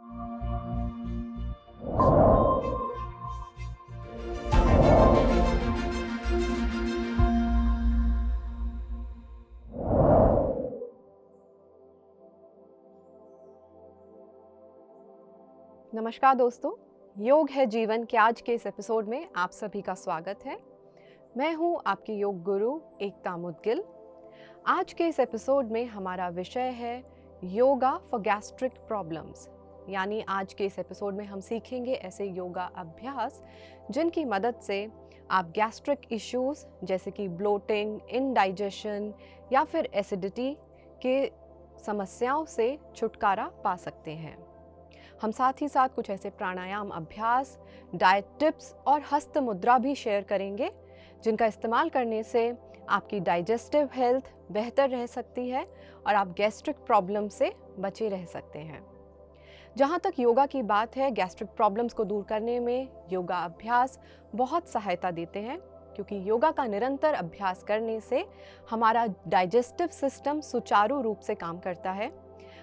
नमस्कार दोस्तों, योग है जीवन के आज के इस एपिसोड में आप सभी का स्वागत है। मैं हूं आपकी योग गुरु एकता मुदगिल। आज के इस एपिसोड में हमारा विषय है योगा फॉर गैस्ट्रिक प्रॉब्लम्स। यानी आज के इस एपिसोड में हम सीखेंगे ऐसे योगा अभ्यास जिनकी मदद से आप गैस्ट्रिक इश्यूज जैसे कि ब्लोटिंग, इनडाइजेशन या फिर एसिडिटी के समस्याओं से छुटकारा पा सकते हैं। हम साथ ही साथ कुछ ऐसे प्राणायाम अभ्यास, डाइट टिप्स और हस्त मुद्रा भी शेयर करेंगे जिनका इस्तेमाल करने से आपकी डाइजेस्टिव हेल्थ बेहतर रह सकती है और आप गैस्ट्रिक प्रॉब्लम से बचे रह सकते हैं। जहाँ तक योगा की बात है, गैस्ट्रिक प्रॉब्लम्स को दूर करने में योगा अभ्यास बहुत सहायता देते हैं, क्योंकि योगा का निरंतर अभ्यास करने से हमारा डाइजेस्टिव सिस्टम सुचारू रूप से काम करता है।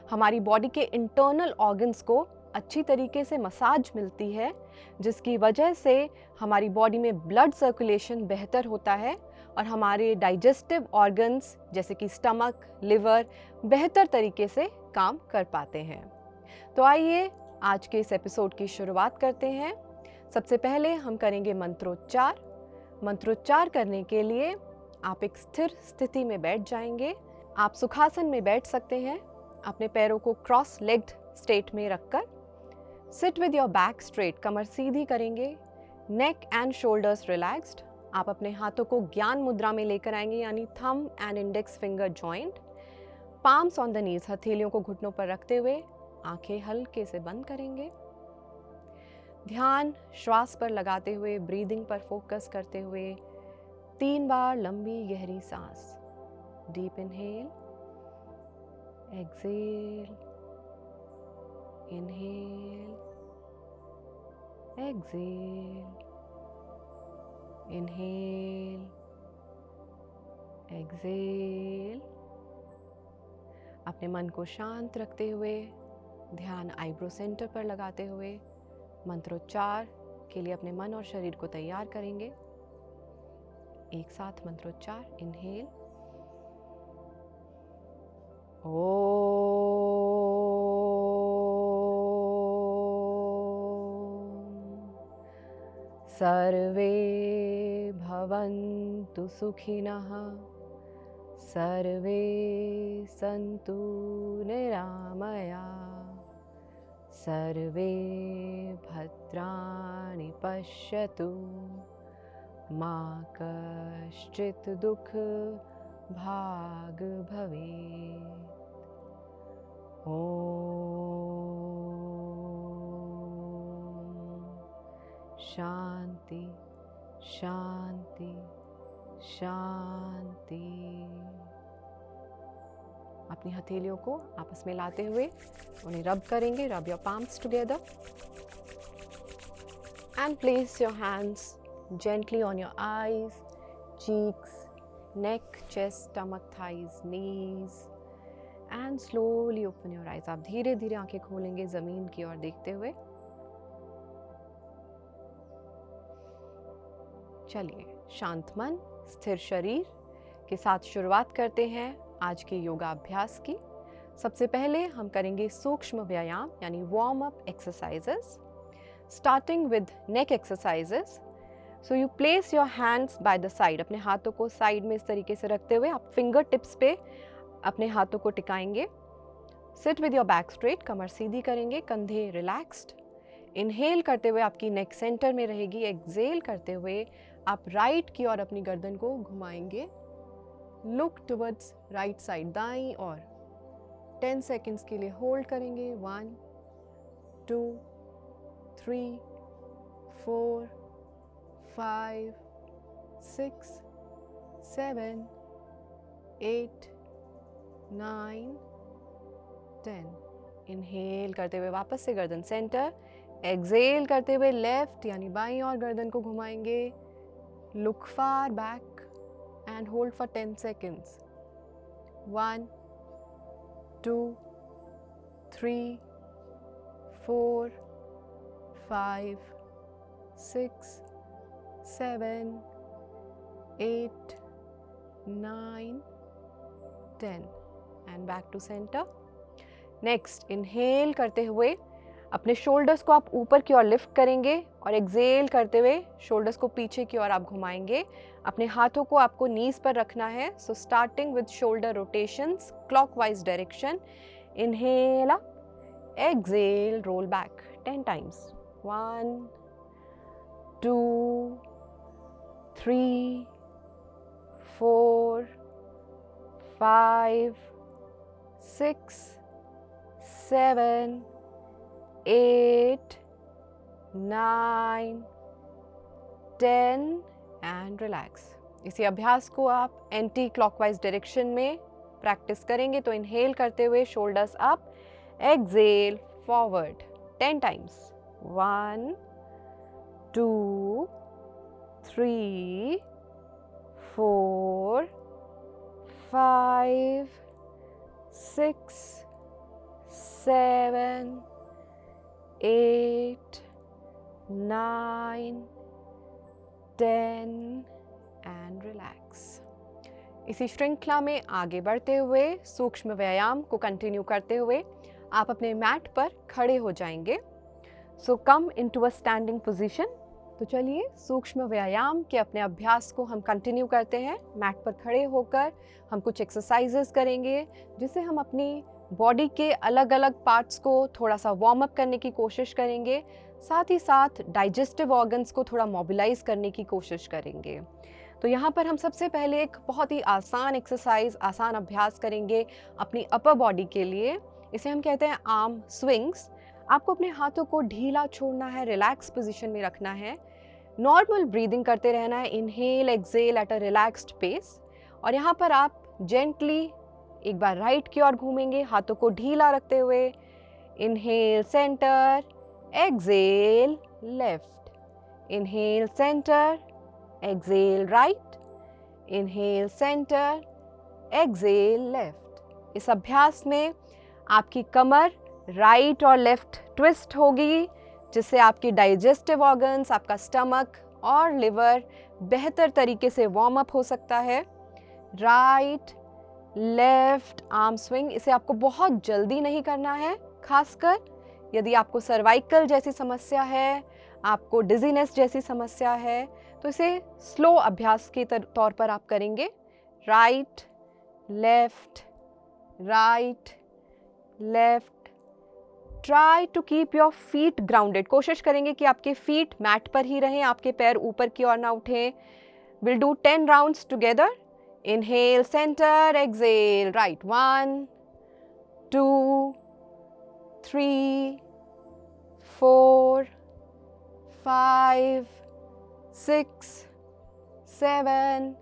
हमारी बॉडी के इंटरनल ऑर्गन्स को अच्छी तरीके से मसाज मिलती है, जिसकी वजह से हमारी बॉडी में ब्लड सर्कुलेशन बेहतर होता है और हमारे डाइजेस्टिव ऑर्गन्स जैसे कि स्टमक, लिवर बेहतर तरीके से काम कर पाते हैं। तो आइए आज के इस एपिसोड की शुरुआत करते हैं। सबसे पहले हम करेंगे मंत्रोच्चार। मंत्रोच्चार करने के लिए आप एक स्थिर स्थिति में बैठ जाएंगे। आप सुखासन में बैठ सकते हैं, अपने पैरों को क्रॉस लेग्ड स्टेट में रखकर। Sit with your back straight, कमर सीधी करेंगे, नेक एंड शोल्डर्स रिलैक्स्ड। आप अपने हाथों को ज्ञान मुद्रा में लेकर आएंगे, यानी thumb and index finger joint. Palms on the knees, हथेलियों को घुटनों पर रखते हुए आंखें हल्के से बंद करेंगे। ध्यान श्वास पर लगाते हुए, ब्रीदिंग पर फोकस करते हुए 3 बार लंबी गहरी सांस। Deep inhale, exhale, inhale, exhale, inhale, exhale. अपने मन को शांत रखते हुए ध्यान आईब्रो सेंटर पर लगाते हुए मंत्रोच्चार के लिए अपने मन और शरीर को तैयार करेंगे। एक साथ मंत्रोच्चार। इनहेल, सर्वे भवन्तु सुखिनः, सर्वे सन्तु निरामयाः, सर्वे भद्राणि पश्यन्तु, मा कश्चित् दुःख भाग् भवेत्। शांति शांति शांति। अपनी हथेलियों को आपस में लाते हुए उन्हें रब करेंगे। Rub your palms together and place your hands gently on your eyes, cheeks, neck, chest, stomach, thighs, knees and slowly open your eyes. आप धीरे धीरे आंखें खोलेंगे जमीन की ओर देखते हुए। चलिए, शांत मन, स्थिर शरीर के साथ शुरुआत करते हैं आज के योगा अभ्यास की। सबसे पहले हम करेंगे सूक्ष्म व्यायाम यानी warm up exercises, starting with neck exercises. So you place your hands bye the side. अपने हाथों को साइड में इस तरीके से रखते हुए आप फिंगर टिप्स पे अपने हाथों को टिकाएंगे। Sit with your back straight, कमर सीधी करेंगे, कंधे रिलैक्स्ड। इनहेल करते हुए आपकी नेक सेंटर में रहेगी। एक्सहेल करते हुए आप राइट की ओर अपनी गर्दन को घुमाएंगे। लुक टुवर्ड्स राइट साइड, दाईं ओर। 10 सेकेंड्स के लिए होल्ड करेंगे। 1 2 3 4 5 6 7 8 9 10। इनहेल करते हुए वापस से गर्दन सेंटर। एक्सहेल करते हुए लेफ्ट यानी बाईं ओर गर्दन को घुमाएंगे। Look far back and hold for 10 seconds. 1 2 3 4, 5, 6, 7, 8, 9, 10 and back to centre. Next inhale करते हुए अपने शोल्डर्स को आप ऊपर की ओर लिफ्ट करेंगे और एक्सेल करते हुए शोल्डर्स को पीछे की ओर आप घुमाएंगे। अपने हाथों को आपको नीज पर रखना है। So starting with shoulder rotations clockwise direction. Inhale up, exhale, roll back 10 times. 1, 2, 3, 4, 5, 6, 7, 8, 9, 10 and relax. इसी अभ्यास को आप एंटी क्लॉकवाइज डायरेक्शन में प्रैक्टिस करेंगे। तो इनहेल करते हुए shoulders up, exhale forward 10 times. 1, 2, 3, 4, 5, 6, 7, 8, 9, 10 and relax. इसी श्रृंखला में आगे बढ़ते हुए सूक्ष्म व्यायाम को कंटिन्यू करते हुए आप अपने मैट पर खड़े हो जाएंगे। So come into a standing position. तो चलिए सूक्ष्म व्यायाम के अपने अभ्यास को हम कंटिन्यू करते हैं। मैट पर खड़े होकर हम कुछ एक्सरसाइजेस करेंगे जिससे हम अपनी बॉडी के अलग अलग पार्ट्स को थोड़ा सा वार्म अप करने की कोशिश करेंगे। साथ ही साथ डाइजेस्टिव ऑर्गन्स को थोड़ा मोबिलाइज करने की कोशिश करेंगे। तो यहाँ पर हम सबसे पहले एक बहुत ही आसान एक्सरसाइज, आसान अभ्यास करेंगे अपनी अपर बॉडी के लिए। इसे हम कहते हैं आर्म स्विंग्स। आपको अपने हाथों को ढीला छोड़ना है, रिलैक्स पोजीशन में रखना है, नॉर्मल ब्रीदिंग करते रहना है। Inhale exhale at a relaxed pace. और यहाँ पर आप जेंटली एक बार राइट की ओर घूमेंगे हाथों को ढीला रखते हुए। Inhale centre, exhale left, inhale centre, exhale right, inhale centre, exhale left. इस अभ्यास में आपकी कमर राइट और लेफ्ट ट्विस्ट होगी जिससे आपकी डाइजेस्टिव ऑर्गन्स, आपका स्टमक और लिवर बेहतर तरीके से वार्म अप हो सकता है। Right left arm swing. इसे आपको बहुत जल्दी नहीं करना है, खासकर यदि आपको सर्वाइकल जैसी समस्या है, आपको डिजीनेस जैसी समस्या है, तो इसे स्लो अभ्यास के तौर पर आप करेंगे। Right left, right left. Try to keep your feet grounded. कोशिश करेंगे कि आपके फीट मैट पर ही रहें, आपके पैर ऊपर की ओर ना उठें। Will do 10 rounds together. Inhale centre, exhale right. 1, 2, 3, 4, 5, 6, 7,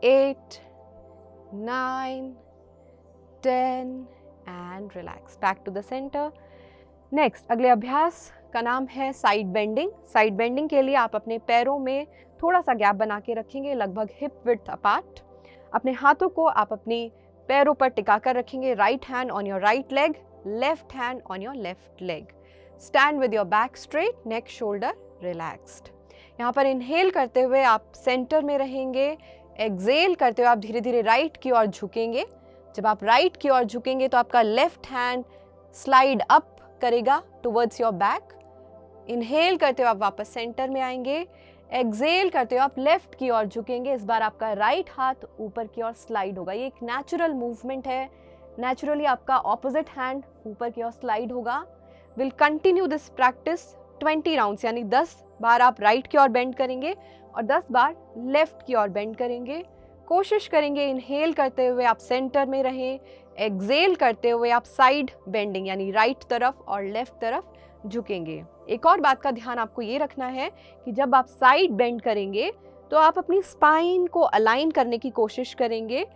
8, 9, 10 and relax back to the centre. Next अगले अभ्यास का नाम है साइड बेंडिंग। साइड बेंडिंग के लिए आप अपने पैरों में थोड़ा सा गैप बना के रखेंगे, लगभग हिप विड्थ अपार्ट। अपने हाथों को आप अपनी पैरों पर टिका कर रखेंगे। Right hand on your right leg, left hand on your left leg. Stand with your back straight, neck shoulder relaxed. यहाँ पर इनहेल करते हुए आप सेंटर में रहेंगे। एक्सेल करते हुए आप धीरे धीरे राइट की ओर झुकेंगे। जब आप राइट की ओर झुकेंगे तो आपका लेफ्ट हैंड स्लाइड अप करेगा टुवर्ड्स योर बैक। इनहेल करते हुए आप वापस सेंटर में आएंगे। एक्सेल करते हुए आप लेफ्ट की ओर झुकेंगे। इस बार आपका राइट हाथ ऊपर की ओर स्लाइड होगा। ये एक नेचुरल मूवमेंट है। नेचुरली आपका ऑपोजिट हैंड ऊपर की ओर स्लाइड होगा। Will continue this practice 20 rounds, यानी 10 बार आप राइट की ओर बेंड करेंगे और 10 बार लेफ्ट की ओर बेंड करेंगे। कोशिश करेंगे इनहेल करते हुए आप सेंटर में रहें। एक्सेल करते हुए आप साइड बेंडिंग यानी राइट तरफ और लेफ्ट तरफ झुकेंगे। एक और बात का ध्यान आपको ये रखना है कि जब आप साइड बेंड करेंगे तो आप अपनी स्पाइन को अलाइन करने की कोशिश करेंगे,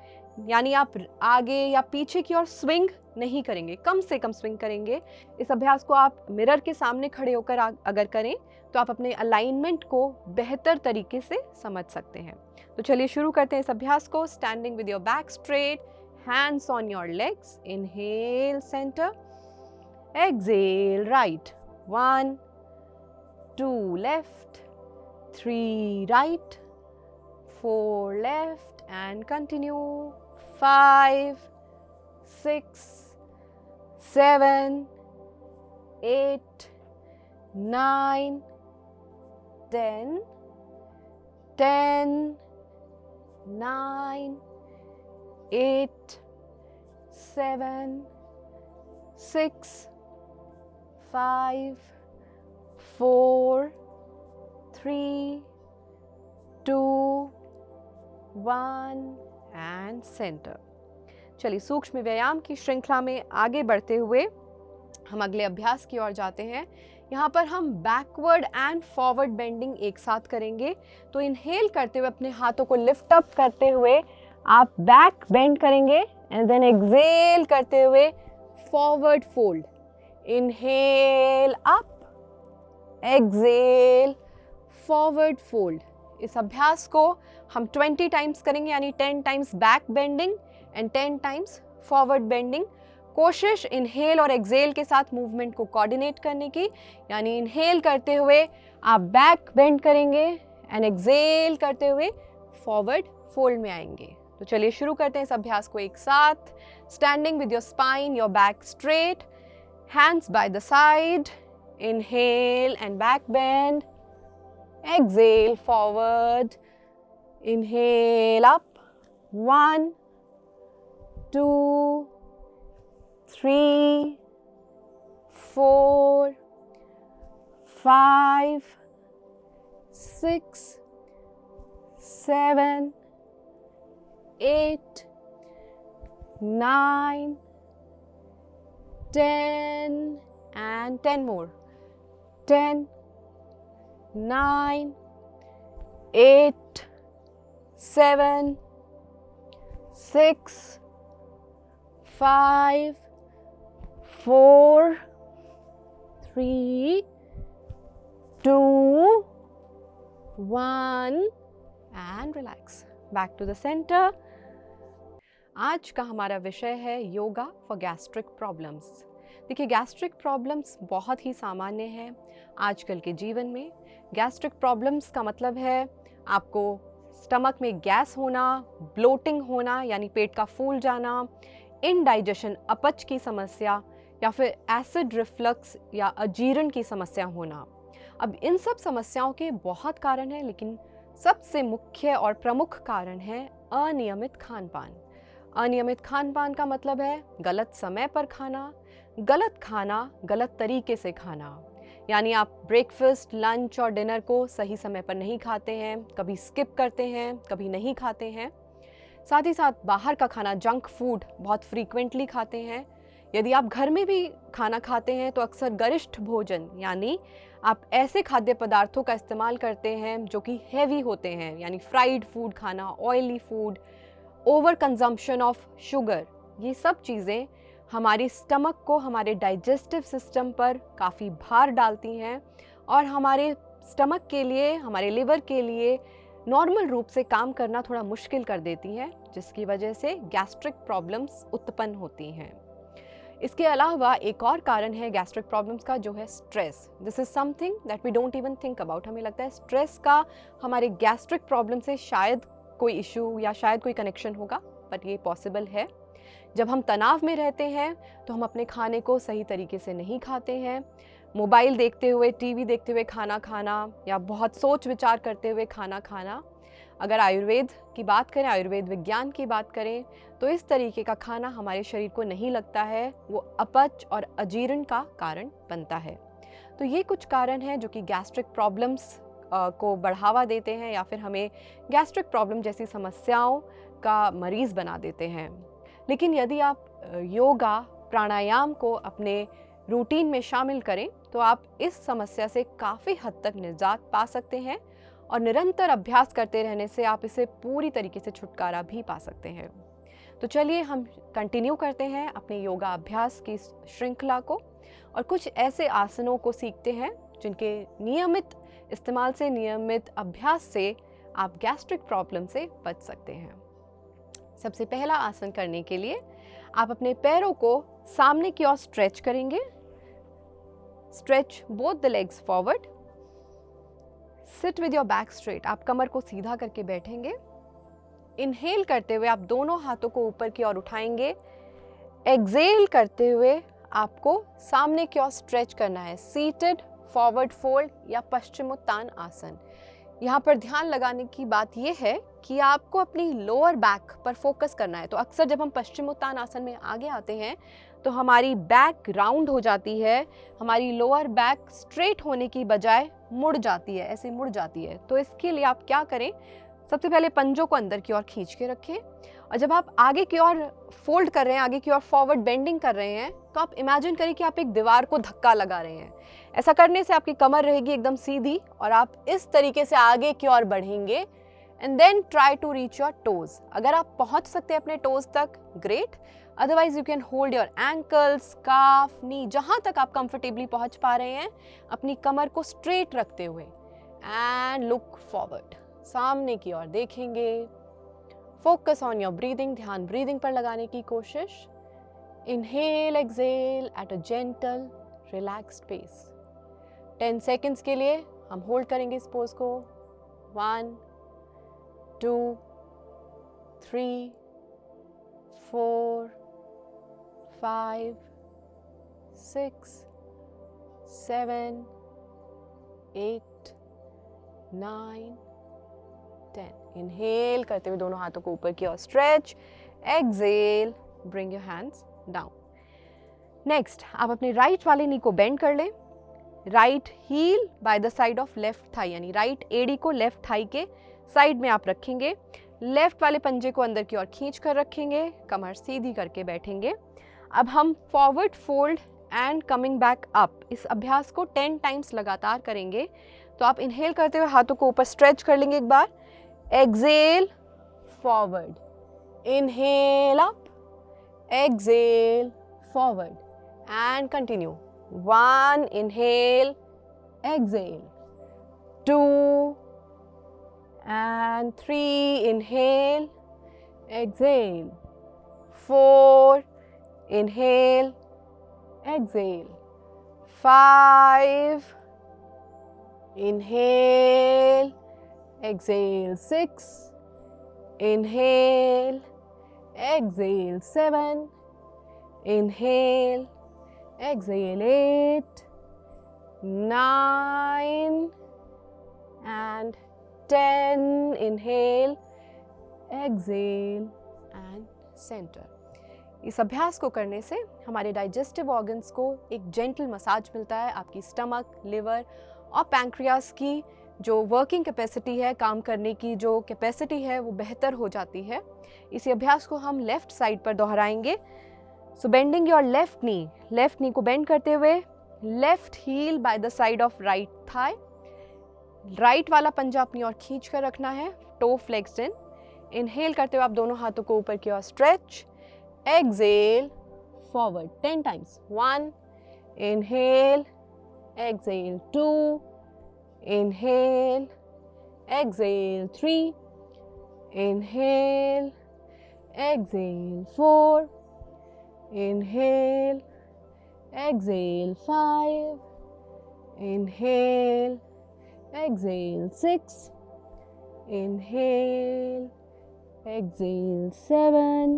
यानी आप आगे या पीछे की ओर स्विंग नहीं करेंगे, कम से कम स्विंग करेंगे। इस अभ्यास को आप मिरर के सामने खड़े होकर अगर करें तो आप अपने अलाइनमेंट को बेहतर तरीके से समझ सकते हैं। तो चलिए शुरू करते हैं इस अभ्यास को। Standing with your back straight, hands on your legs. Inhale centre, exhale, right, 1, 2 left, 3 right, 4 left, and continue, 5, 6, 7, 8, 9, 10, 10, 9, 8, 7, 6, 5, 4, 3, 2, 1 and centre. चलिए सूक्ष्म व्यायाम की श्रृंखला में आगे बढ़ते हुए हम अगले अभ्यास की ओर जाते हैं। यहाँ पर हम बैकवर्ड एंड फॉरवर्ड बेंडिंग एक साथ करेंगे। तो इनहेल करते हुए अपने हाथों को लिफ्ट अप करते हुए आप बैक बेंड करेंगे एंड देन एक्सेल करते हुए forward fold. Inhale up, exhale, forward fold. इस अभ्यास को हम 20 टाइम्स करेंगे, यानी 10 times back bending and 10 times forward bending. कोशिश इनहेल और एक्सेल के साथ मूवमेंट को कोऑर्डिनेट करने की, यानी इनहेल करते हुए आप बैक बेंड करेंगे एंड एक्सेल करते हुए फॉरवर्ड फोल्ड में आएंगे। तो चलिए शुरू करते हैं इस अभ्यास को एक साथ। Standing with your spine, your back straight, hands bye the side, inhale and back bend, exhale forward, inhale up, 1, 2, 3, 4, 5, 6, 7, 8, 9, 10 and 10 more, 10, 9, 8, 7, 6, 5, 4, 3, 2, 1 and relax. Back to the center. आज का हमारा विषय है योगा फॉर गैस्ट्रिक प्रॉब्लम्स। देखिए, गैस्ट्रिक प्रॉब्लम्स बहुत ही सामान्य हैं आजकल के जीवन में। गैस्ट्रिक प्रॉब्लम्स का मतलब है आपको स्टमक में गैस होना, ब्लोटिंग होना यानी पेट का फूल जाना, इनडाइजेशन अपच की समस्या, या फिर एसिड रिफ्लक्स या अजीर्ण की समस्या होना। अब इन सब समस्याओं के बहुत कारण हैं, लेकिन सबसे मुख्य और प्रमुख कारण है अनियमित खानपान। अनियमित खानपान का मतलब है गलत समय पर खाना, गलत तरीके से खाना। यानी आप ब्रेकफास्ट, लंच और डिनर को सही समय पर नहीं खाते हैं, कभी स्किप करते हैं, कभी नहीं खाते हैं। साथ ही साथ बाहर का खाना, जंक फूड बहुत फ्रीक्वेंटली खाते हैं। यदि आप घर में भी खाना खाते हैं तो अक्सर गरिष्ठ भोजन यानी आप ऐसे खाद्य पदार्थों का इस्तेमाल करते हैं जो कि हैवी होते हैं, यानी फ्राइड फूड खाना, oily food, over consumption of sugar. ये सब चीज़ें हमारी स्टमक को, हमारे डाइजेस्टिव सिस्टम पर काफ़ी भार डालती हैं और हमारे स्टमक के लिए, हमारे लिवर के लिए नॉर्मल रूप से काम करना थोड़ा मुश्किल कर देती हैं, जिसकी वजह से गैस्ट्रिक प्रॉब्लम्स उत्पन्न होती हैं। इसके अलावा एक और कारण है गैस्ट्रिक प्रॉब्लम्स का, जो है stress. This is something that we don't even think about. हमें लगता है स्ट्रेस का हमारे गैस्ट्रिक प्रॉब्लम से शायद कोई इशू या शायद कोई कनेक्शन होगा, बट ये पॉसिबल है। जब हम तनाव में रहते हैं तो हम अपने खाने को सही तरीके से नहीं खाते हैं। मोबाइल देखते हुए, टीवी देखते हुए खाना खाना, या बहुत सोच विचार करते हुए खाना खाना। अगर आयुर्वेद की बात करें, आयुर्वेद विज्ञान की बात करें, तो इस तरीके का खाना हमारे शरीर को नहीं लगता है, वो अपच और अजीर्ण का कारण बनता है। तो ये कुछ कारण हैं जो कि गैस्ट्रिक प्रॉब्लम्स को बढ़ावा देते हैं या फिर हमें गैस्ट्रिक प्रॉब्लम जैसी समस्याओं का मरीज़ बना देते हैं। लेकिन यदि आप योगा, प्राणायाम को अपने रूटीन में शामिल करें तो आप इस समस्या से काफ़ी हद तक निजात पा सकते हैं और निरंतर अभ्यास करते रहने से आप इसे पूरी तरीके से छुटकारा भी पा सकते हैं। तो चलिए हम कंटिन्यू करते हैं अपने योगा अभ्यास की श्रृंखला को और कुछ ऐसे आसनों को सीखते हैं जिनके नियमित इस्तेमाल से, नियमित अभ्यास से आप गैस्ट्रिक प्रॉब्लम से बच सकते हैं। सबसे पहला आसन करने के लिए आप अपने पैरों को सामने की ओर स्ट्रेच करेंगे। Stretch both the legs forward, seat with your back straight, आप कमर को सीधा करके बैठेंगे। इनहेल करते हुए आप दोनों हाथों को ऊपर की ओर उठाएंगे, एक्सेल करते हुए आपको सामने की ओर स्ट्रेच करना है, सीटेड फॉरवर्ड फोल्ड या पश्चिमोत्तान आसन। यहाँ पर ध्यान लगाने की बात यह है कि आपको अपनी लोअर बैक पर फोकस करना है। तो अक्सर जब हम पश्चिमोत्तान आसन में आगे आते हैं तो हमारी बैक राउंड हो जाती है, हमारी लोअर बैक स्ट्रेट होने की बजाय मुड़ जाती है, ऐसे मुड़ जाती है। तो इसके लिए आप क्या करें, सबसे पहले पंजों को अंदर की ओर खींच के रखें, और जब आप आगे की ओर फोल्ड कर रहे हैं, आगे की ओर फॉरवर्ड बेंडिंग कर रहे हैं, तो आप इमेजिन करें कि आप एक दीवार को धक्का लगा रहे हैं। ऐसा करने से आपकी कमर रहेगी एकदम सीधी और आप इस तरीके से आगे की ओर बढ़ेंगे। And then try to reach your toes. अगर आप पहुंच सकते हैं अपने टोज तक, great, otherwise you can hold your ankles, calf, knee, जहां तक आप कंफर्टेबली पहुंच पा रहे हैं, अपनी कमर को स्ट्रेट रखते हुए। एंड लुक फॉरवर्ड, सामने की ओर देखेंगे। फोकस ऑन योर ब्रीदिंग, ध्यान ब्रीदिंग पर लगाने की कोशिश। Inhale exhale at a gentle relaxed pace. 10 seconds के लिए हम होल्ड करेंगे इस पोज को। 1 2 3 4 5 6 7 8 9 10। इनहेल करते हुए दोनों हाथों को ऊपर की ओर stretch, exhale, bring your hands down. Next, आप अपने राइट वाले नी को बेंड कर लें, right heel by the side of left thigh, यानी राइट एड़ी को लेफ्ट थाई के साइड में आप रखेंगे। लेफ्ट वाले पंजे को अंदर की ओर खींच कर रखेंगे, कमर सीधी करके बैठेंगे। अब हम forward fold and coming back up, इस अभ्यास को 10 टाइम्स लगातार करेंगे। तो आप इनहेल करते हुए हाथों को ऊपर स्ट्रेच कर लेंगे एक बार, exhale forward, inhale up, exhale forward, and continue. 1 inhale, exhale, 2 and 3 inhale, exhale, 4 inhale, exhale, 5 inhale, exhale, 6 inhale, exhale, 7 inhale, exhale, 8 9 and 10. Inhale, exhale and center. इस अभ्यास को करने से हमारे डाइजेस्टिव ऑर्गन्स को एक जेंटल मसाज मिलता है। आपकी स्टमक, लिवर और पैंक्रियास की जो वर्किंग कैपेसिटी है, काम करने की जो कैपेसिटी है, वो बेहतर हो जाती है। इसी अभ्यास को हम लेफ्ट साइड पर दोहराएंगे। So bending your left knee को बेंड करते हुए, left heel by the side of right thigh, right वाला पंजा अपनी ओर खींच कर रखना है, टो फ्लेक्स्ड इन। इनहेल करते हुए आप दोनों हाथों को ऊपर की ओर stretch, exhale forward 10 times. 1 inhale, exhale, 2 inhale, exhale, 3 inhale, exhale, 4 inhale, exhale, 5 inhale, exhale, 6 inhale, exhale, 7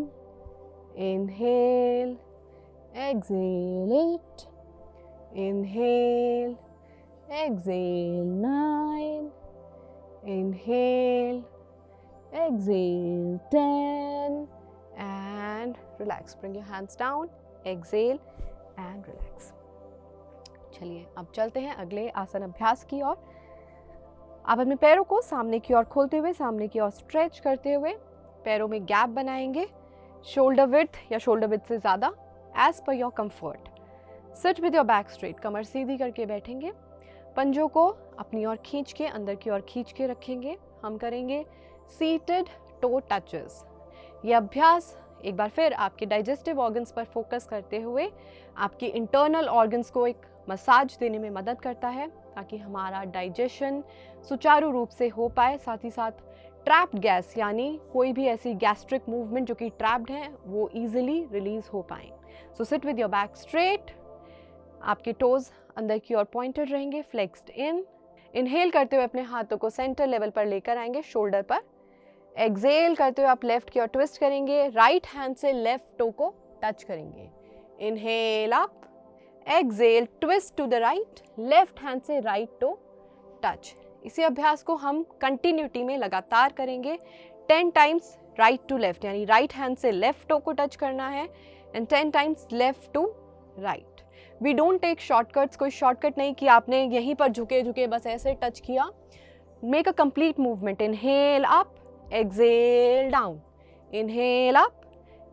inhale, exhale, 8 inhale, exhale, 9 inhale, exhale, 10 and relax. Bring your hands down, exhale and relax. चलिए अब चलते हैं अगले आसन अभ्यास की ओर। आप अपने पैरों को सामने की ओर खोलते हुए, सामने की ओर स्ट्रेच करते हुए पैरों में गैप बनाएंगे, शोल्डर विड्थ या शोल्डर विड्थ से ज़्यादा, as per your comfort. Sit with your back straight, कमर सीधी करके बैठेंगे, पंजों को अपनी ओर खींच के, अंदर की ओर खींच के रखेंगे। हम करेंगे सीटेड टो टचेस। ये अभ्यास एक बार फिर आपके डाइजेस्टिव ऑर्गन्स पर फोकस करते हुए आपके इंटरनल ऑर्गन्स को एक मसाज देने में मदद करता है, ताकि हमारा डाइजेशन सुचारू रूप से हो पाए। साथ ही साथ ट्रैप्ड गैस, यानी कोई भी ऐसी गैस्ट्रिक मूवमेंट जो कि ट्रैप्ड हैं, वो ईजिली रिलीज हो पाए। So sit with your back straight, आपके टोज अंदर की ओर पॉइंटेड रहेंगे, फ्लेक्स्ड इन। इनहेल करते हुए अपने हाथों को सेंटर लेवल पर लेकर आएंगे, शोल्डर पर। एक्सहेल करते हुए आप लेफ्ट की ओर ट्विस्ट करेंगे, राइट हैंड से लेफ्ट टो को टच करेंगे। Inhale up, exhale, twist to the right, left hand से राइट टो टच। इसी अभ्यास को हम कंटिन्यूटी में लगातार करेंगे 10 टाइम्स राइट टू लेफ्ट, यानी राइट हैंड से लेफ्ट टो को टच करना है and 10 times left to right. We don't take shortcuts, कोई शॉर्टकट नहीं कि आपने यहीं पर झुके झुके बस ऐसे टच किया। Make a complete movement. Inhale up, exhale down, inhale up,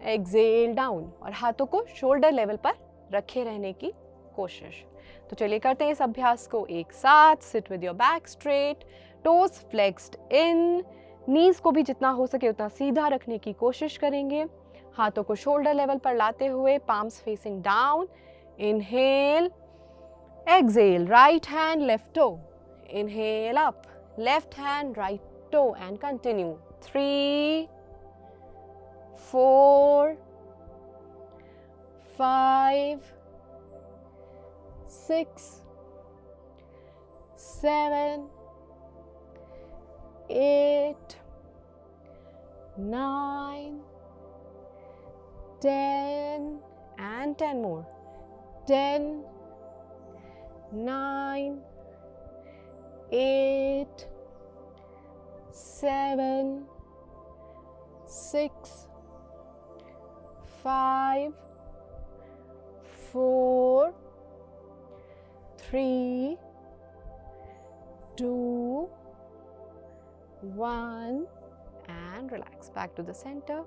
exhale down, और हाथों को शोल्डर लेवल पर रखे रहने की कोशिश। तो चलिए करते हैं इस अभ्यास को एक साथ। Sit with your back straight, toes flexed in, knees को भी जितना हो सके उतना सीधा रखने की कोशिश करेंगे। हाथों को शोल्डर लेवल पर लाते हुए palms facing down. Inhale, exhale, right hand left toe, inhale up, left hand right toe and continue. 3, 4, 5, 6, 7, 8, 9, 10 and 10 more. 10, 9, 8, 7, 6, 5, 4, 3, 2, 1 and relax back to the center.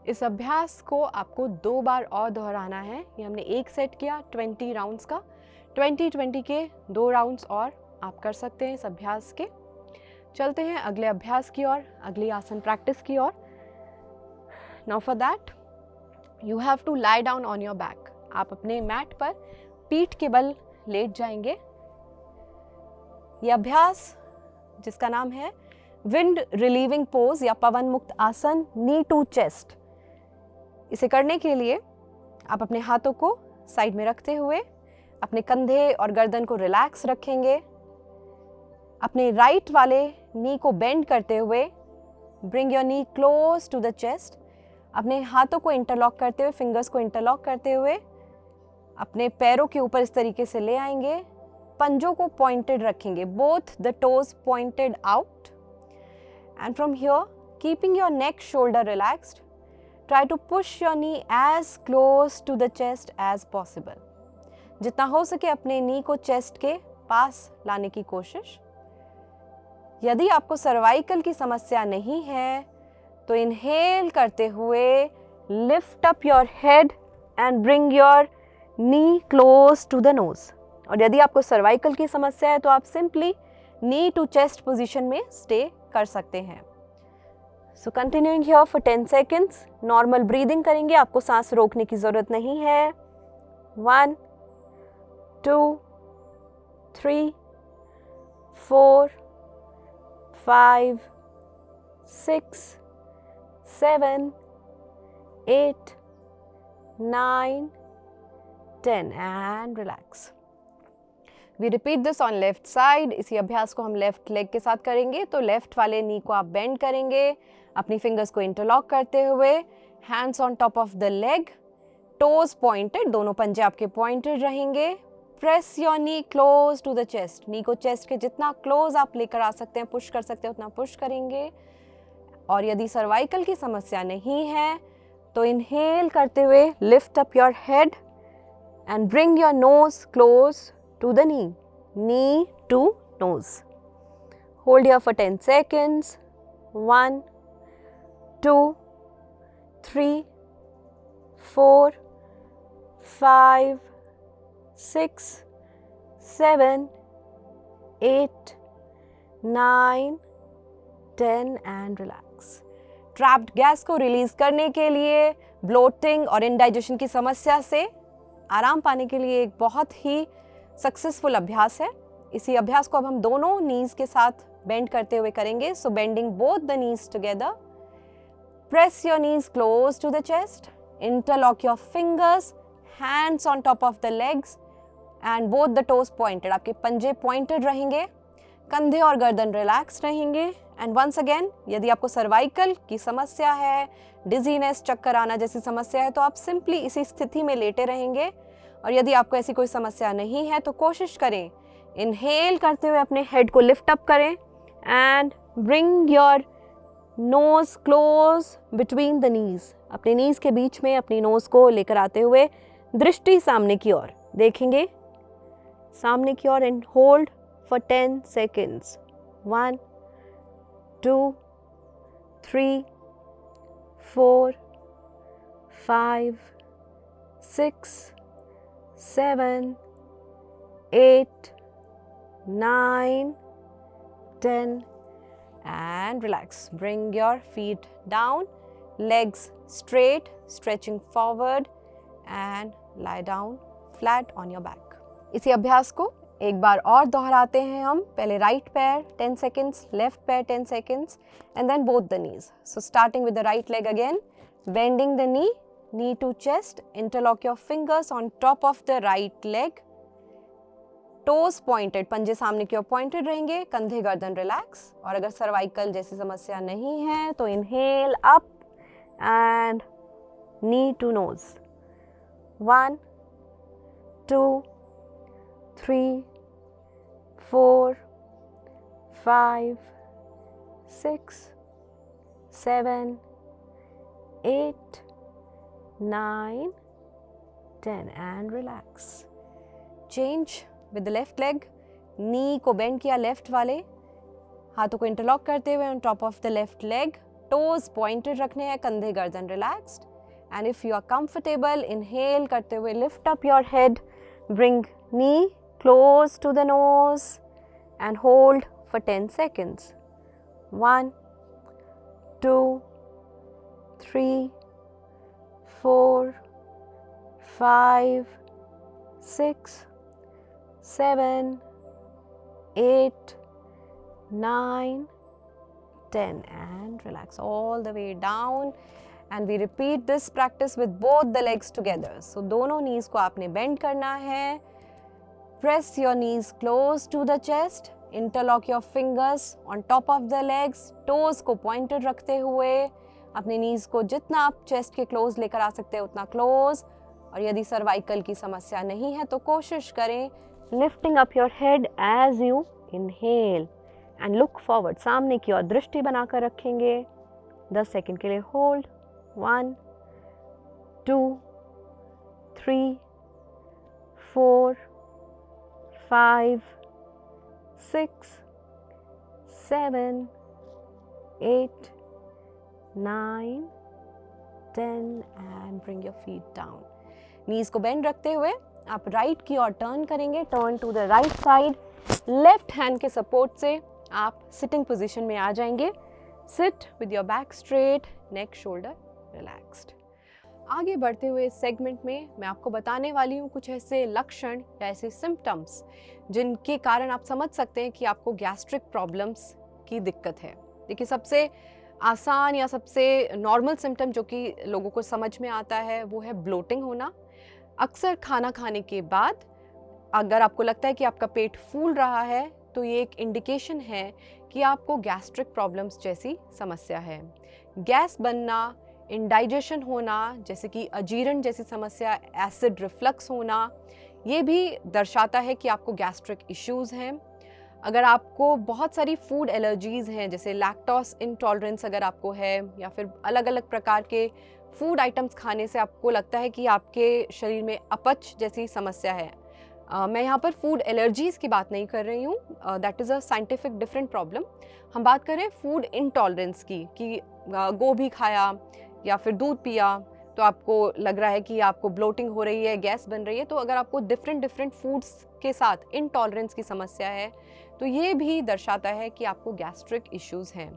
इस अभ्यास को आपको 2 बार और दोहराना है। ये हमने एक सेट किया 20 राउंड्स का, 20 के 2 राउंड्स और आप कर सकते हैं इस अभ्यास के। चलते हैं अगले अभ्यास की ओर, अगली आसन प्रैक्टिस की ओर। Now for that you have to lie down on your back. आप अपने मैट पर पीठ के बल लेट जाएंगे। यह अभ्यास जिसका नाम है विंड रिलीविंग पोज या पवन मुक्त आसन, नी टू चेस्ट। इसे करने के लिए आप अपने हाथों को साइड में रखते हुए अपने कंधे और गर्दन को रिलैक्स रखेंगे। अपने राइट वाले नी को बेंड करते हुए bring your knee close to the chest. अपने हाथों को इंटरलॉक करते हुए, फिंगर्स को इंटरलॉक करते हुए अपने पैरों के ऊपर इस तरीके से ले आएंगे। पंजों को पॉइंटेड रखेंगे, both the toes pointed out, and from here keeping your neck shoulder relaxed, try to push your knee as close to the chest as possible. जितना हो सके अपने नी को चेस्ट के पास लाने की कोशिश। यदि आपको सर्वाइकल की समस्या नहीं है तो इनहेल करते हुए lift up your head and bring your knee close to the nose. और यदि आपको सर्वाइकल की समस्या है तो आप simply knee to chest position में स्टे कर सकते हैं। So continuing here for 10 seconds. Normal breathing करेंगे, आपको सांस रोकने की जरूरत नहीं है। 1, 2, 3, 4, 5, 6, 7, 8, 9, 10 and relax. We repeat this on left side. इसी अभ्यास को हम लेफ्ट लेग के साथ करेंगे। तो लेफ्ट वाले नी को आप बेंड करेंगे, अपनी फिंगर्स को इंटरलॉक करते हुए, hands on top of the leg, toes pointed, दोनों पंजे आपके पॉइंटेड रहेंगे। Press your knee close to the chest. Knee को चेस्ट के जितना क्लोज आप लेकर आ सकते हैं, पुश कर सकते हैं, उतना पुश करेंगे। और यदि सर्वाइकल की समस्या नहीं है तो इनहेल करते हुए lift up your head and bring your nose close to the knee, knee to nose. Hold here for 10 seconds. 1, 2, 3, 4, 5, 6, 7, 8, 9, 10 and relax. Trapped gas को रिलीज करने के लिए, ब्लोटिंग और इंडाइजेशन की समस्या से आराम पाने के लिए एक बहुत ही सक्सेसफुल अभ्यास है। इसी अभ्यास को अब हम दोनों नीज के साथ बेंड करते हुए करेंगे। So bending both the knees together, press your knees close to the chest, interlock your fingers, hands on top of the legs and both the toes pointed, आपके पंजे पॉइंटेड रहेंगे, कंधे और गर्दन रिलैक्स रहेंगे। एंड वंस अगेन, यदि आपको cervical की समस्या है, डिजीनेस, चक्कर आना जैसी समस्या है, तो आप सिंपली इसी स्थिति में लेटे रहेंगे। और यदि आपको ऐसी कोई समस्या नहीं है तो कोशिश करें इनहेल करते हुए अपने हेड को लिफ्ट अप करें and bring your nose close between the knees, अपने नीज के बीच में अपनी नोज को लेकर आते हुए दृष्टि सामने की ओर देखेंगे, सामने की ओर, and hold for 10 seconds. 1 2 3 4 5 6 7 8 9 10 and relax. Bring your feet down, legs straight, stretching forward and lie down flat on your back. इसी अभ्यास को एक बार और दोहराते हैं हम। पहले राइट पैर 10 seconds, लेफ्ट पैर 10 seconds and then both the knees. So starting with the right leg again, bending the knee to chest, interlock your fingers on top of the right leg, toes pointed, पंजे सामने की ओर pointed रहेंगे, कंधे गर्दन relax. और अगर cervical जैसी समस्या नहीं है तो inhale up and knee to nose. 1 2 3 4 5 6 7 8 9 10 and relax. Change with the left leg. नी को बेंड किया लेफ्ट वाले, हाथों को इंटरलॉक करते हुए on top of the left leg, toes pointed रखने हैं, कंधे गर्दन relaxed. And if you are comfortable, inhale करते हुए lift up your head, bring knee close to the nose and hold for 10 seconds. 1 2 3 4 5 6 7 8 9 10 and relax all the way down. And we repeat this practice with both the legs together. So दोनों knees को आपने bend करना है। Press your knees close to the chest, interlock your fingers on top of the legs, toes को pointed रखते हुए अपने knees को जितना आप chest के close लेकर आ सकते हैं उतना close। और यदि cervical की समस्या नहीं है तो कोशिश करें lifting up your head as you inhale and look forward, सामने की ओर दृष्टि बनाकर रखेंगे। 10 सेकंड के लिए hold. 1 2 3 4 5 6 7 8 9 10 and bring your feet down. नीज को बेंड रखते हुए आप राइट की ओर टर्न करेंगे, turn to the right side. Left hand के सपोर्ट से आप सिटिंग पोजीशन में आ जाएंगे। Sit with your back straight, neck shoulder relaxed. आगे बढ़ते हुए इस सेगमेंट में मैं आपको बताने वाली हूँ कुछ ऐसे लक्षण या ऐसे सिम्टम्स जिनके कारण आप समझ सकते हैं कि आपको गैस्ट्रिक प्रॉब्लम्स की दिक्कत है। देखिए, सबसे आसान या सबसे नॉर्मल सिम्टम जो कि लोगों को समझ में आता है वो है ब्लोटिंग होना। अक्सर खाना खाने के बाद अगर आपको लगता है कि आपका पेट फूल रहा है तो ये एक इंडिकेशन है कि आपको गैस्ट्रिक प्रॉब्लम्स जैसी समस्या है। गैस बनना, इंडाइजेशन होना जैसे कि अजीर्ण जैसी समस्या, एसिड रिफ्लक्स होना, ये भी दर्शाता है कि आपको गैस्ट्रिक इश्यूज़ हैं। अगर आपको बहुत सारी फूड एलर्जीज़ हैं, जैसे लैक्टोस इंटॉलरेंस अगर आपको है, या फिर अलग अलग प्रकार के फूड आइटम्स खाने से आपको लगता है कि आपके शरीर में अपच जैसी समस्या है। मैं यहाँ पर फूड एलर्जीज़ की बात नहीं कर रही हूँ, that is a scientific different problem. हम बात करें फूड इंटॉलरेंस की, कि गोभी खाया या फिर दूध पिया तो आपको लग रहा है कि आपको ब्लोटिंग हो रही है, गैस बन रही है। तो अगर आपको डिफरेंट फूड्स के साथ इंटॉलरेंस की समस्या है तो ये भी दर्शाता है कि आपको गैस्ट्रिक इश्यूज़ हैं।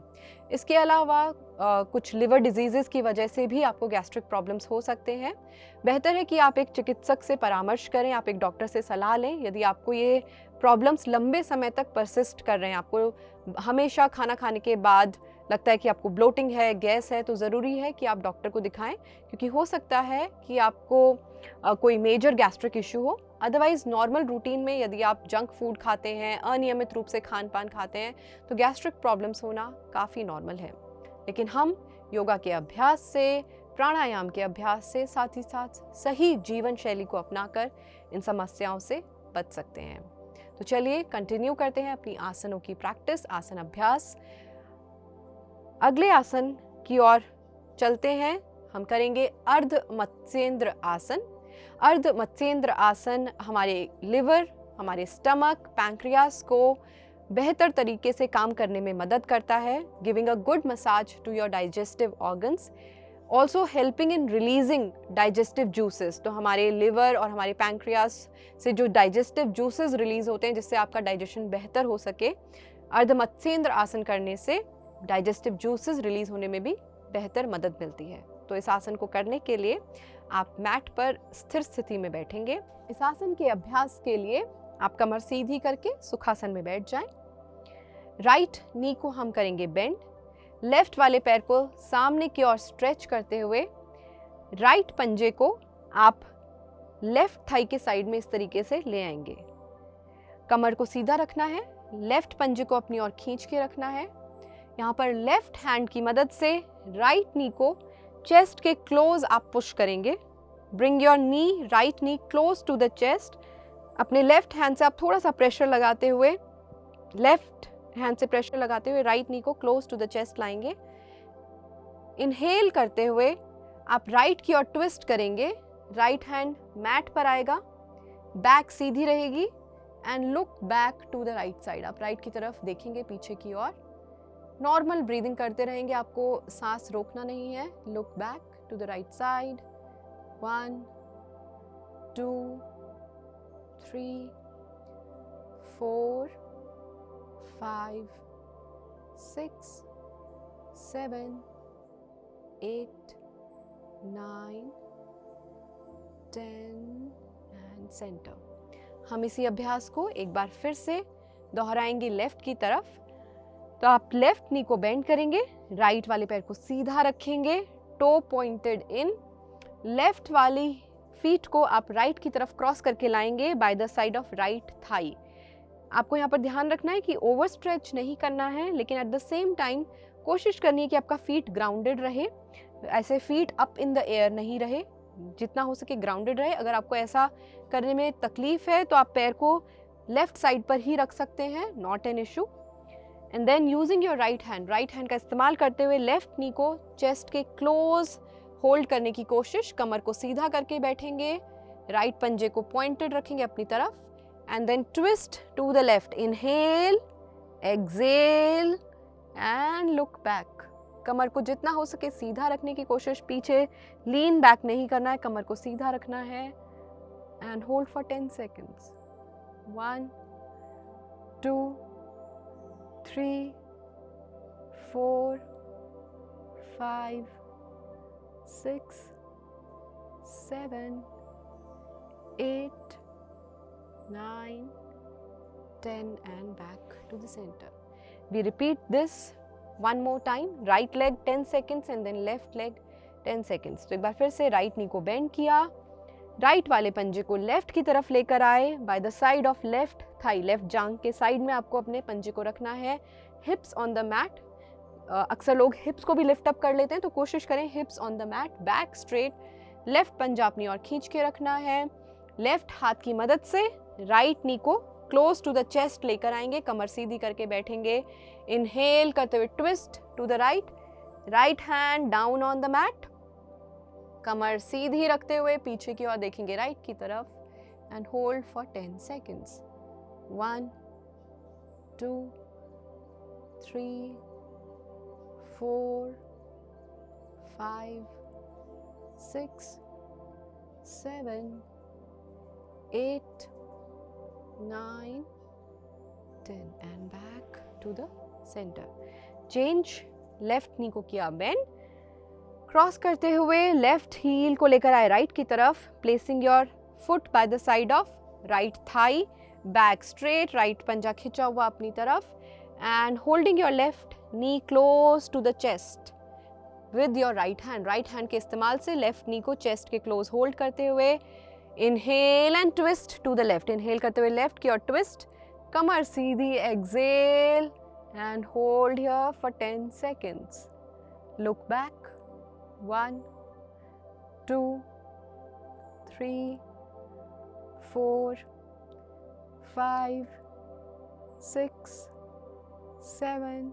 इसके अलावा कुछ लिवर डिजीज़ेज़ की वजह से भी आपको गैस्ट्रिक प्रॉब्लम्स हो सकते हैं। बेहतर है कि आप एक चिकित्सक से परामर्श करें, आप एक डॉक्टर से सलाह लें। यदि आपको ये प्रॉब्लम्स लंबे समय तक परसिस्ट कर रहे हैं, आपको हमेशा खाना खाने के बाद लगता है कि आपको ब्लोटिंग है, गैस है, तो ज़रूरी है कि आप डॉक्टर को दिखाएं, क्योंकि हो सकता है कि आपको कोई मेजर गैस्ट्रिक इशू हो। अदरवाइज़ नॉर्मल रूटीन में यदि आप जंक फूड खाते हैं, अनियमित रूप से खान पान खाते हैं, तो गैस्ट्रिक प्रॉब्लम्स होना काफ़ी नॉर्मल है। लेकिन हम योगा के अभ्यास से, प्राणायाम के अभ्यास से, साथ ही साथ सही जीवन शैली को अपनाकर इन समस्याओं से बच सकते हैं। तो चलिए कंटिन्यू करते हैं अपनी आसनों की प्रैक्टिस, आसन अभ्यास। अगले आसन की ओर चलते हैं। हम करेंगे अर्ध मत्स्येंद्र आसन। अर्ध मत्स्येंद्र आसन हमारे लिवर, हमारे स्टमक, पैंक्रियास को बेहतर तरीके से काम करने में मदद करता है, giving a good massage to your digestive organs, also helping in releasing digestive juices. तो हमारे लिवर और हमारे पैंक्रियास से जो डाइजेस्टिव जूसेस रिलीज होते हैं, जिससे आपका डाइजेशन बेहतर हो सके, अर्ध मत्स्येंद्र आसन करने से डाइजेस्टिव जूसेस रिलीज होने में भी बेहतर मदद मिलती है। तो इस आसन को करने के लिए आप मैट पर स्थिर स्थिति में बैठेंगे। इस आसन के अभ्यास के लिए आप कमर सीधी करके सुखासन में बैठ जाएं। राइट नी को हम करेंगे बेंड। लेफ्ट वाले पैर को सामने की ओर स्ट्रेच करते हुए राइट पंजे को आप लेफ्ट थाई के साइड में इस तरीके से ले आएंगे। कमर को सीधा रखना है, लेफ्ट पंजे को अपनी ओर खींच के रखना है। यहाँ पर लेफ्ट हैंड की मदद से राइट नी को चेस्ट के क्लोज आप पुश करेंगे। Bring your knee, right knee close to the chest. अपने लेफ्ट हैंड से आप थोड़ा सा प्रेशर लगाते हुए, लेफ्ट हैंड से प्रेशर लगाते हुए राइट नी को क्लोज टू द चेस्ट लाएंगे। इनहेल करते हुए आप राइट की ओर ट्विस्ट करेंगे। राइट हैंड मैट पर आएगा, बैक सीधी रहेगी and look back to the right side. आप राइट की तरफ देखेंगे, पीछे की ओर। नॉर्मल ब्रीदिंग करते रहेंगे, आपको सांस रोकना नहीं है। Look back to the right side. 1 2 3 4 5 6 7 8 9 10 and centre. हम इसी अभ्यास को एक बार फिर से दोहराएंगे लेफ्ट की तरफ। तो आप लेफ्ट नी को बेंड करेंगे, राइट वाले पैर को सीधा रखेंगे, टो पॉइंटेड इन। लेफ्ट वाली फीट को आप राइट की तरफ क्रॉस करके लाएंगे bye the side of right Thai. आपको यहाँ पर ध्यान रखना है कि ओवर स्ट्रेच नहीं करना है, लेकिन एट द सेम टाइम कोशिश करनी है कि आपका फीट ग्राउंडेड रहे। ऐसे feet up in the air नहीं रहे, जितना हो सके ग्राउंडेड रहे। अगर आपको ऐसा करने में तकलीफ है तो आप पैर को लेफ्ट साइड पर ही रख सकते हैं, not an issue. And then using your right hand का इस्तेमाल करते हुए लेफ्ट नी को चेस्ट के क्लोज होल्ड करने की कोशिश। कमर को सीधा करके बैठेंगे, राइट पंजे को पॉइंटेड रखेंगे अपनी तरफ and then twist to the left. Inhale, exhale and look back. कमर को जितना हो सके सीधा रखने की कोशिश, पीछे लीन बैक नहीं करना है, कमर को सीधा रखना है and hold for 10 seconds. 1 2 3 4 5 6 7 8 9 10 and back to the center. We repeat this one more time. Right leg 10 seconds and then left leg 10 seconds. तो एक बार फिर से राइट नी को बेंड किया, राइट वाले पंजे को लेफ्ट की तरफ लेकर आए by the side of left thigh. Left जांग के साइड में आपको अपने पंजे को रखना है, हिप्स ऑन द मैट। अक्सर लोग हिप्स को भी लिफ्ट अप कर लेते हैं, तो कोशिश करें hips on the mat, back straight. Left पंजा अपनी ओर खींच के रखना है। लेफ्ट हाथ की मदद से राइट नी को क्लोज टू द चेस्ट लेकर आएंगे, कमर सीधी करके बैठेंगे। इनहेल करते हुए twist to the right, right hand down on the mat. कमर सीधी रखते हुए पीछे की ओर देखेंगे राइट की तरफ and hold for 10 seconds. 1 2 3 4 5 6 7 8 9 10 and back to the center. Change. Left knee को किया बेंड, क्रॉस करते हुए लेफ्ट हील को लेकर आए राइट की तरफ, placing your foot by the side of right Thai, back straight, right पंजा खिंचा हुआ अपनी तरफ and holding your left knee close to the chest with your right hand. Right hand के इस्तेमाल से left knee को chest के close hold करते हुए inhale and twist to the left. Inhale करते हुए left की ओर twist, Qamar Sidhi, exhale and hold here for 10 seconds. Look back. 1, 2, 3, 4, 5, 6, 7,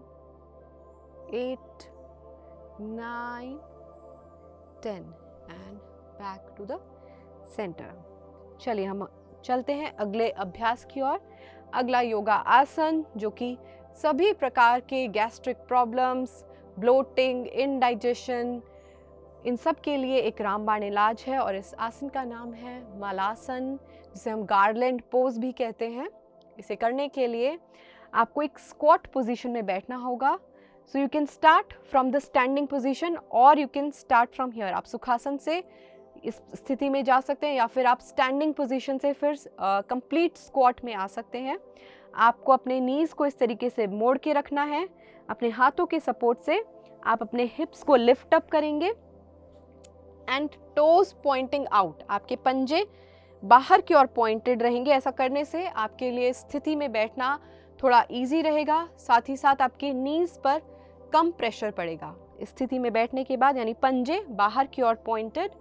8, 9, 10 and back to the center. चलिए हम चलते हैं अगले अभ्यास की ओर। अगला योगा आसन जो कि सभी प्रकार के गैस्ट्रिक प्रॉब्लम्स, ब्लोटिंग, इंडाइजेशन, इन सब के लिए एक रामबाण इलाज है और इस आसन का नाम है मालासन, जिसे हम गार्लैंड पोज भी कहते हैं। इसे करने के लिए आपको एक स्क्वाट पोजीशन में बैठना होगा। So you can start from the standing position और you can start from here. आप सुखासन से इस स्थिति में जा सकते हैं या फिर आप स्टैंडिंग पोजीशन से फिर कंप्लीट स्क्वाट में आ सकते हैं। आपको अपने नीज को इस तरीके से मोड़ के रखना है। अपने हाथों के सपोर्ट से आप अपने हिप्स को लिफ्ट अप करेंगे एंड टोज पॉइंटिंग आउट। आपके पंजे बाहर की ओर पॉइंटेड रहेंगे। ऐसा करने से आपके लिए स्थिति में बैठना थोड़ा इजी रहेगा, साथ ही साथ आपके नीज पर कम प्रेशर पड़ेगा। इस स्थिति में बैठने के बाद यानी पंजे बाहर की ओर पॉइंटेड,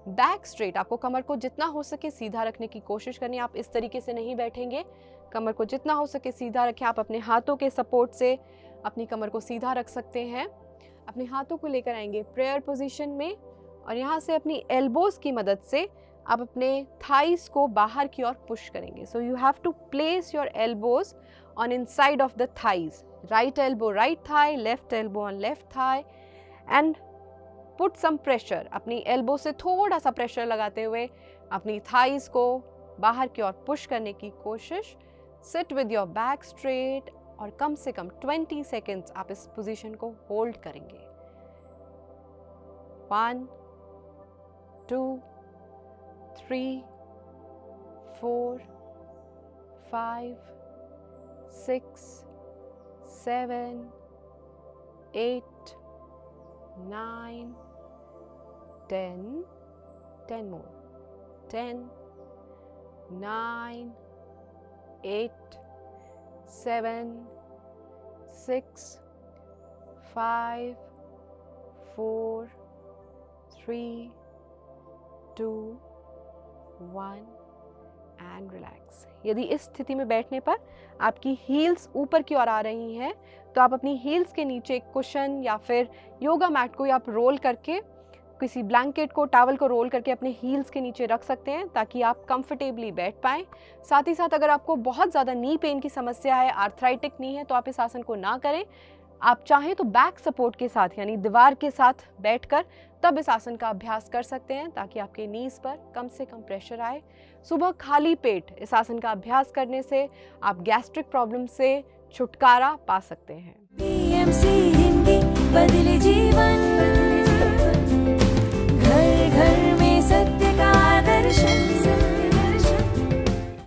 बैक स्ट्रेट, आपको कमर को जितना हो सके सीधा रखने की कोशिश करनी है। आप इस तरीके से नहीं बैठेंगे, कमर को जितना हो सके सीधा रखें। आप अपने हाथों के सपोर्ट से अपनी कमर को सीधा रख सकते हैं। अपने हाथों को लेकर आएंगे प्रेयर पोजीशन में और यहाँ से अपनी एल्बोज की मदद से आप अपने थाइस को बाहर की ओर पुश करेंगे। So you have to place your elbows on inside of the thighs. Right elbow right thigh, left elbow on left thigh and put some pressure. अपनी एल्बो से थोड़ा सा प्रेशर लगाते हुए अपनी थाइस को बाहर की ओर पुश करने की कोशिश। Seat with your back straight और कम से कम 20 सेकेंड्स आप इस पोजीशन को होल्ड करेंगे। 1, 2, 3, 4, 5, 6, 7, 8, 9, 10, 10 more, 10, 9, 8, 7, 6, 5, 4, 3, 2, 1 एंड रिलैक्स। यदि इस स्थिति में बैठने पर आपकी हील्स ऊपर की ओर आ रही हैं तो आप अपनी हील्स के नीचे एक कुशन या फिर योगा मैट को आप रोल करके, किसी ब्लैंकेट को, टॉवल को रोल करके अपने हील्स के नीचे रख सकते हैं ताकि आप कंफर्टेबली बैठ पाएँ। साथ ही साथ अगर आपको बहुत ज़्यादा नी पेन की समस्या है, आर्थराइटिक नी है, तो आप इस आसन को ना करें। आप चाहें तो बैक सपोर्ट के साथ यानी दीवार के साथ बैठकर तब इस आसन का अभ्यास कर सकते हैं ताकि आपके नीज पर कम से कम प्रेशर आए। सुबह खाली पेट इस आसन का अभ्यास करने से आप गैस्ट्रिक प्रॉब्लम से छुटकारा पा सकते हैं।